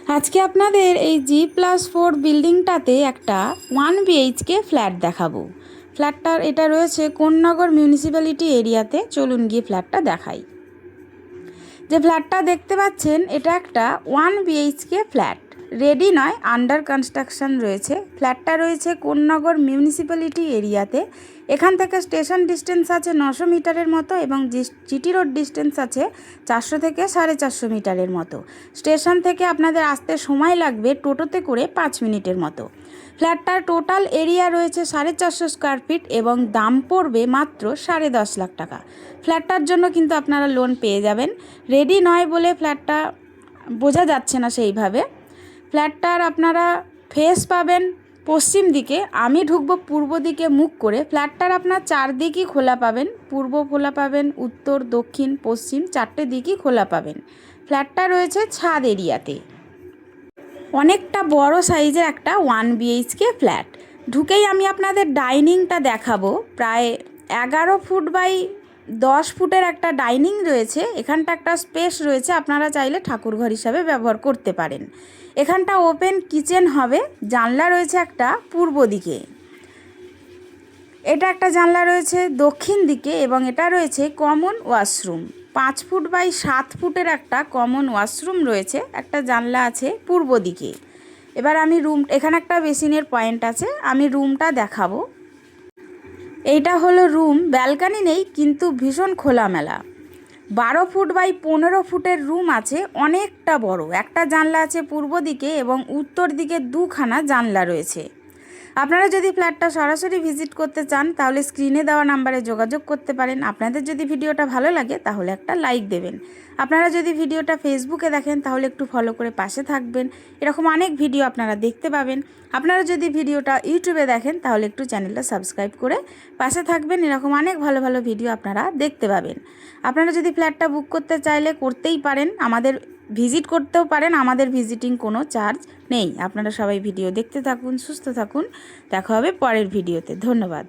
আজকে আপনাদের এই G+4 বিল্ডিংটাতে একটা 1 BHK ফ্ল্যাট দেখাবো। ফ্ল্যাটটার এটা রয়েছে কোন্নগর মিউনিসিপ্যালিটি এরিয়াতে। চলুন গিয়ে ফ্ল্যাটটা দেখাই। যে ফ্ল্যাটটা দেখতে পাচ্ছেন এটা একটা 1 BHK ফ্ল্যাট, রেডি নয়, আন্ডার কনস্ট্রাকশন রয়েছে। ফ্ল্যাটটা রয়েছে কোন্নগর মিউনিসিপ্যালিটি এরিয়াতে। এখান থেকে স্টেশন ডিস্টেন্স আছে 900 মিটারের মতো এবং জিটি রোড ডিস্টেন্স আছে 400 থেকে 450 মিটারের মতো। স্টেশন থেকে আপনাদের আসতে সময় লাগবে টোটোতে করে 5 মিনিটের মতো। ফ্ল্যাটটার টোটাল এরিয়া রয়েছে 450 স্কোয়ার ফিট এবং দাম পড়বে মাত্র 10.5 লাখ টাকা। ফ্ল্যাটটার জন্য কিন্তু আপনারা লোন পেয়ে যাবেন। রেডি নয় বলে ফ্ল্যাটটা বোঝা যাচ্ছে না সেইভাবে। ফ্ল্যাটটার আপনারা ফেস পাবেন পশ্চিম দিকে, আমি ঢুকবো পূর্ব দিকে মুখ করে। ফ্ল্যাটটার আপনার 4 দিকই খোলা পাবেন, পূর্ব খোলা পাবেন, উত্তর, দক্ষিণ, পশ্চিম 4টে দিকই খোলা পাবেন। ফ্ল্যাটটা রয়েছে ছাদ এরিয়াতে। অনেকটা বড় সাইজের একটা 1 BHK ফ্ল্যাট। ঢুকেই আমি আপনাদের ডাইনিংটা দেখাবো। প্রায় 11 ফুট বাই 10 ফুটের একটা ডাইনিং রয়েছে। এখানটা একটা স্পেস রয়েছে, আপনারা চাইলে ঠাকুরঘর হিসাবে ব্যবহার করতে পারেন। এখানটা ওপেন কিচেন হবে। জানলা রয়েছে একটা পূর্ব দিকে, এটা একটা জানলা রয়েছে দক্ষিণ দিকে এবং এটা রয়েছে কমন ওয়াশরুম। 5 ফুট বাই 7 ফুটের একটা কমন ওয়াশরুম রয়েছে। একটা জানলা আছে পূর্ব দিকে। এবার আমি এখানে একটা বেসিনের পয়েন্ট আছে, আমি রুমটা দেখাবো। এইটা হলো রুম, ব্যালকানি নেই কিন্তু ভীষণ খোলামেলা। 12 ফুট বাই 15 ফুটের রুম আছে, অনেকটা বড়। একটা জানলা আছে পূর্ব দিকে এবং উত্তর দিকে 2খানা জানলা রয়েছে। আপনারা যদি ফ্ল্যাটটা সরাসরি ভিজিট করতে চান তাহলে স্ক্রিনে দেওয়া নাম্বারে যোগাযোগ করতে পারেন। আপনাদের যদি ভিডিওটা ভালো লাগে তাহলে একটা লাইক দেবেন। আপনারা যদি ভিডিওটা ফেসবুকে দেখেন তাহলে একটু ফলো করে পাশে থাকবেন। এরকম অনেক ভিডিও আপনারা দেখতে পাবেন। আপনারা যদি ভিডিওটা ইউটিউবে দেখেন তাহলে একটু চ্যানেলটা সাবস্ক্রাইব করে পাশে থাকবেন। এরকম অনেক ভালো ভালো ভিডিও আপনারা দেখতে পাবেন। আপনারা যদি ফ্ল্যাটটা বুক করতে চাইলে করতেই পারেন, আমাদের ভিজিট করতেও পারেন। আমাদের ভিজিটিং কোনো চার্জ নেই। আপনারা সবাই ভিডিও দেখতে থাকুন, সুস্থ থাকুন। দেখা হবে পরের ভিডিওতে। ধন্যবাদ।